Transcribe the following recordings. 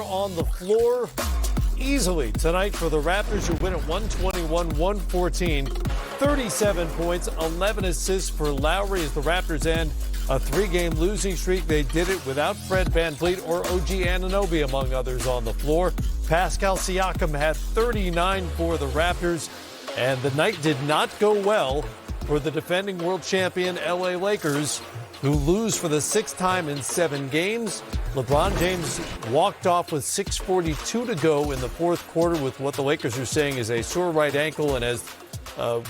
on the floor easily tonight for the Raptors, who win at 121-114. 37 points, 11 assists for Lowry as the Raptors end a 3-game losing streak. They did it without Fred VanVleet or OG Anunoby, among others, on the floor. Pascal Siakam had 39 for the Raptors, and the night did not go well for the defending world champion LA Lakers, who lose for the 6th time in 7 games. LeBron James walked off with 6:42 to go in the 4th quarter with what the Lakers are saying is a sore right ankle. And as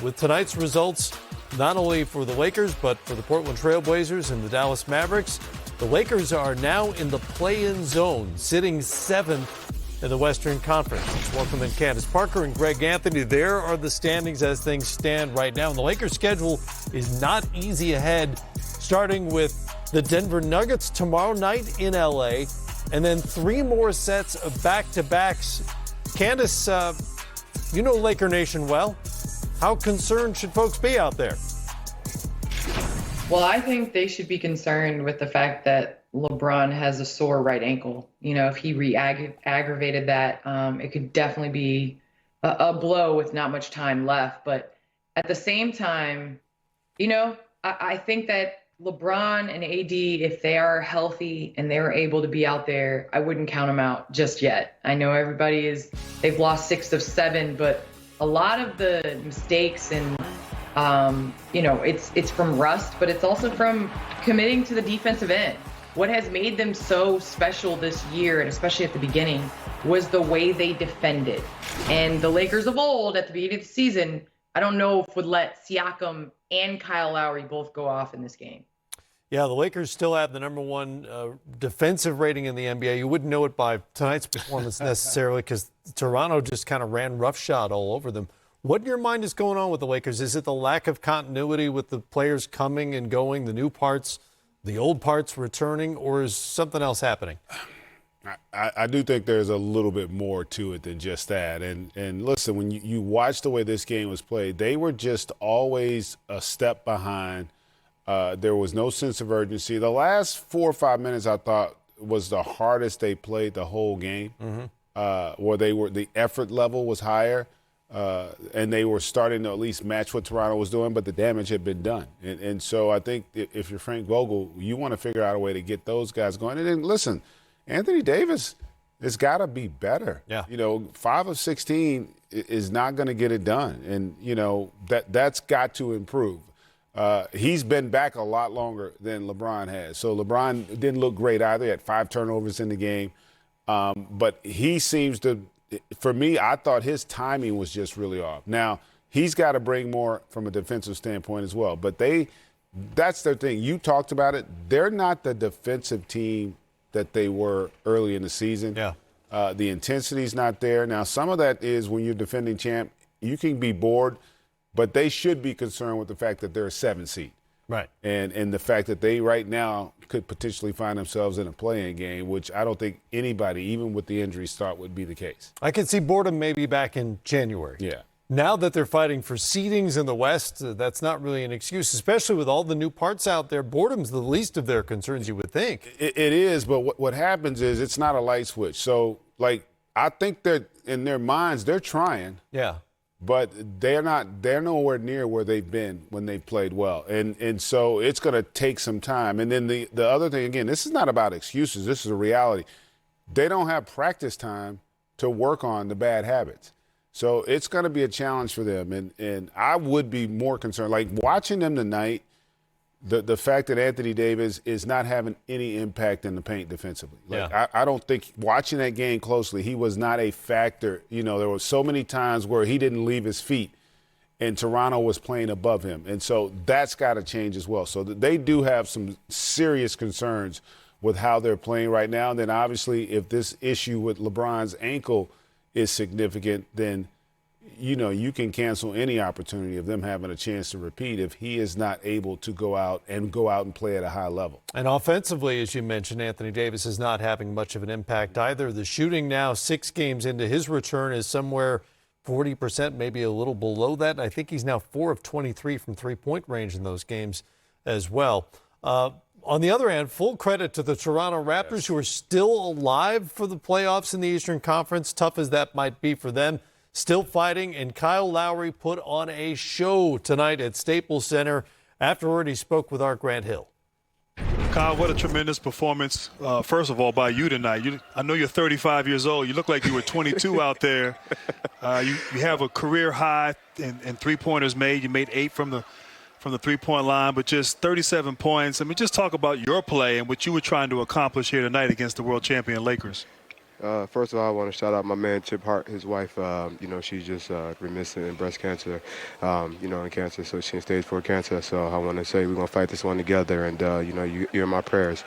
with tonight's results, not only for the Lakers, but for the Portland Trail Blazers and the Dallas Mavericks, the Lakers are now in the play-in zone, sitting 7th in the Western Conference. Let's welcome in Candace Parker and Greg Anthony. There are the standings as things stand right now. And the Lakers' schedule is not easy ahead, starting with the Denver Nuggets tomorrow night in LA, and then 3 more sets of back-to-backs. Candace, you know Laker Nation well. How concerned should folks be out there? Well, I think they should be concerned with the fact that LeBron has a sore right ankle. You know, if he aggravated that, it could definitely be a blow with not much time left. But at the same time, you know, I think that LeBron and AD, if they are healthy and they're able to be out there, I wouldn't count them out just yet. I know they've lost 6 of 7, but a lot of the mistakes and, you know, it's from rust, but it's also from committing to the defensive end. What has made them so special this year, and especially at the beginning, was the way they defended. And the Lakers of old, at the beginning of the season, I don't know if would let Siakam and Kyle Lowry both go off in this game. Yeah, the Lakers still have the #1 defensive rating in the NBA. You wouldn't know it by tonight's performance necessarily, because Toronto just kind of ran roughshod all over them. What in your mind is going on with the Lakers? Is it the lack of continuity with the players coming and going, the new parts, the old parts returning, or is something else happening? I do think there's a little bit more to it than just that. And listen, when you watch the way this game was played, they were just always a step behind. There was no sense of urgency. The last 4 or 5 minutes, I thought, was the hardest they played the whole game, where the effort level was higher, and they were starting to at least match what Toronto was doing, but the damage had been done. And so I think if you're Frank Vogel, you want to figure out a way to get those guys going. And then, listen, Anthony Davis has got to be better. Yeah. You know, 5 of 16 is not going to get it done. And, you know, that's got to improve. He's been back a lot longer than LeBron has. So LeBron didn't look great either. He had 5 turnovers in the game. But he seems to, for me, I thought his timing was just really off. Now, he's got to bring more from a defensive standpoint as well. But that's their thing. You talked about it. They're not the defensive team that they were early in the season. Yeah. The intensity's not there. Now, some of that is when you're defending champ, you can be bored. But they should be concerned with the fact that they're a 7 seed. Right. And the fact that they right now could potentially find themselves in a play-in game, which I don't think anybody, even with the injuries, thought would be the case. I could see boredom maybe back in January. Yeah. Now that they're fighting for seedings in the West, that's not really an excuse, especially with all the new parts out there. Boredom's the least of their concerns, you would think. It is, but what happens is it's not a light switch. So, like, I think that in their minds, they're trying. Yeah. But they're nowhere near where they've been when they've played well. And so it's going to take some time. And then the other thing, again, this is not about excuses. This is a reality. They don't have practice time to work on the bad habits. So it's going to be a challenge for them. And I would be more concerned. Like, watching them tonight, the fact that Anthony Davis is not having any impact in the paint defensively. Like, yeah. I don't think, watching that game closely, he was not a factor. You know, there were so many times where he didn't leave his feet and Toronto was playing above him. And so that's got to change as well. So they do have some serious concerns with how they're playing right now. And then obviously if this issue with LeBron's ankle is significant, then you know, you can cancel any opportunity of them having a chance to repeat if he is not able to go out and play at a high level. And offensively, as you mentioned, Anthony Davis is not having much of an impact either. The shooting now, 6 games into his return, is somewhere 40%, maybe a little below that. I think he's now 4 of 23 from three-point range in those games as well. On the other hand, full credit to the Toronto Raptors, who are still alive for the playoffs in the Eastern Conference, tough as that might be for them. Still fighting, and Kyle Lowry put on a show tonight at Staples Center. Afterward, he spoke with Art Grant Hill. Kyle, what a tremendous performance, first of all, by you tonight. I know you're 35 years old. You look like you were 22 out there. You have a career high in three-pointers made. You made 8 from the three-point line, but just 37 points. I mean, just talk about your play and what you were trying to accomplish here tonight against the world champion Lakers. First of all, I want to shout out my man Chip Hart, his wife. She's just remission in breast cancer, and cancer, so she's in stage 4 cancer. So I want to say we're going to fight this one together, and, you're in my prayers.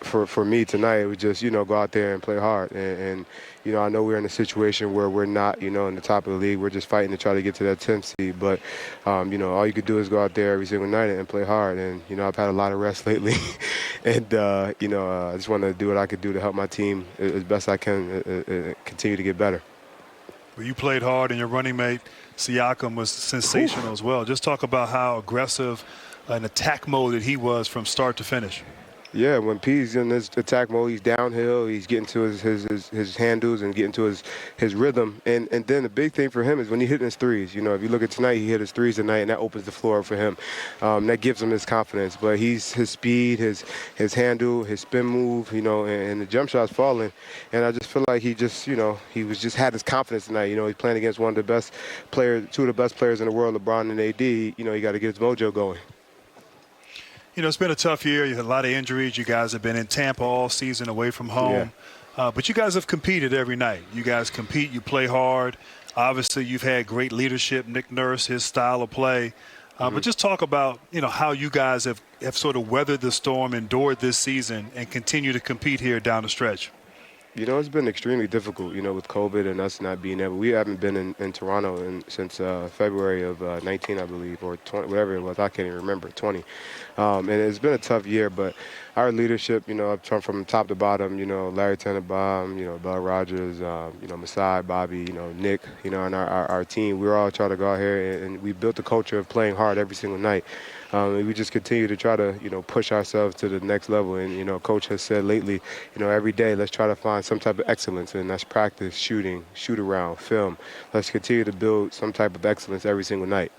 For me tonight, it was just, go out there and play hard. And I know we're in a situation where we're not, in the top of the league. We're just fighting to try to get to that 10th seed. But, all you could do is go out there every single night and play hard. And, I've had a lot of rest lately. And, I just want to do what I could do to help my team as best I can continue to get better. Well, you played hard, and your running mate, Siakam, was sensational as well. Just talk about how aggressive an attack mode that he was from start to finish. Yeah, when P's in his attack mode, he's downhill, he's getting to his handles and getting to his rhythm. And then the big thing for him is when he hit his threes. If you look at tonight, he hit his threes tonight, and that opens the floor for him. That gives him his confidence. But his speed, his handle, his spin move, and the jump shot's falling. And I just feel like he just, he was just had his confidence tonight. He's playing against one of the best players, 2 of the best players in the world, LeBron and AD. He got to get his mojo going. It's been a tough year. You had a lot of injuries. You guys have been in Tampa all season away from home. Yeah. But you guys have competed every night. You guys compete. You play hard. Obviously, you've had great leadership. Nick Nurse, his style of play. But just talk about, how you guys have sort of weathered the storm, endured this season, and continue to compete here down the stretch. It's been extremely difficult, with COVID and us not being able. We haven't been in Toronto since February of 19, I believe, or 20, whatever it was. I can't even remember, 20. And it's been a tough year, but our leadership, up from top to bottom, Larry Tannenbaum, Bell Rogers, Masai, Bobby, Nick, and our team, we're all trying to go out here, and we built a culture of playing hard every single night. And we just continue to try to, push ourselves to the next level. And, Coach has said lately, every day, let's try to find some type of excellence. And that's practice, shooting, shoot around, film. Let's continue to build some type of excellence every single night.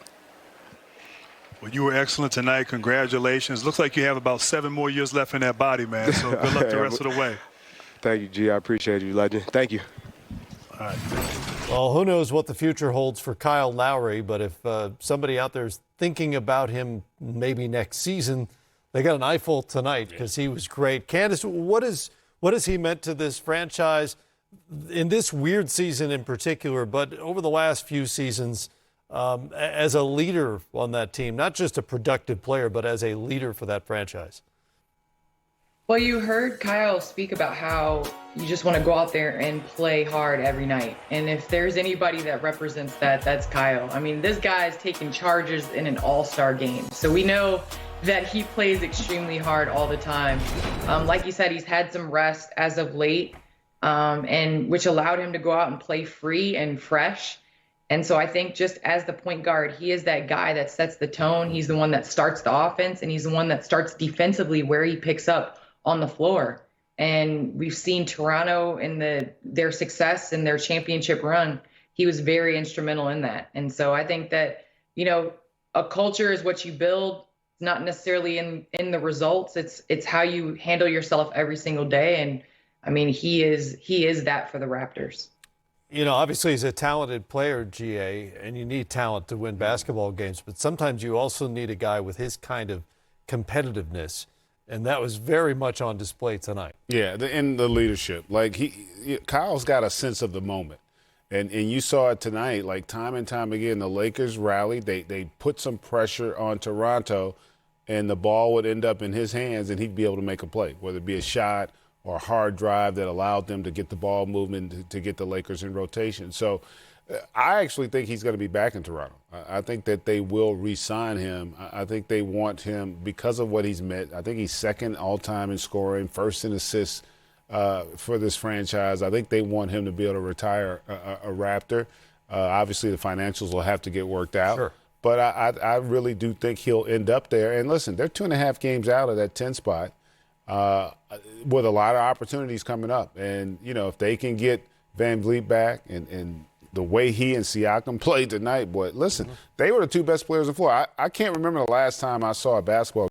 Well, you were excellent tonight. Congratulations. Looks like you have about 7 more years left in that body, man. So good luck the rest of the way. Thank you, G. I appreciate you, legend. Thank you. All right. Well, who knows what the future holds for Kyle Lowry, but if somebody out there is thinking about him maybe next season, they got an eyeful tonight because he was great. Candace, what has he meant to this franchise in this weird season in particular, but over the last few seasons as a leader on that team, not just a productive player, but as a leader for that franchise? Well, you heard Kyle speak about how you just want to go out there and play hard every night. And if there's anybody that represents that, that's Kyle. I mean, this guy's taking charges in an all-star game. So we know that he plays extremely hard all the time. Like you said, he's had some rest as of late, and which allowed him to go out and play free and fresh. And so I think just as the point guard, he is that guy that sets the tone. He's the one that starts the offense, and he's the one that starts defensively where he picks up on the floor. And we've seen Toronto in their success and their championship run. He was very instrumental in that. And so I think that, a culture is what you build, not necessarily in the results. It's how you handle yourself every single day. And I mean, he is that for the Raptors. Obviously he's a talented player, GA, and you need talent to win basketball games, but sometimes you also need a guy with his kind of competitiveness. And that was very much on display tonight. Yeah, in the leadership. Kyle's got a sense of the moment. And you saw it tonight, time and time again, the Lakers rallied. They put some pressure on Toronto, and the ball would end up in his hands, and he'd be able to make a play, whether it be a shot or a hard drive that allowed them to get the ball moving to get the Lakers in rotation. So I actually think he's going to be back in Toronto. I think that they will re-sign him. I think they want him because of what he's meant. I think he's second all-time in scoring, first in assists for this franchise. I think they want him to be able to retire a Raptor. Obviously, the financials will have to get worked out. Sure. but I really do think he'll end up there. And listen, they're 2.5 games out of that 10 spot with a lot of opportunities coming up. And, you know, if they can get Van Vliet back and the way he and Siakam played tonight, boy, listen, they were the two best players on the floor. I can't remember the last time I saw a basketball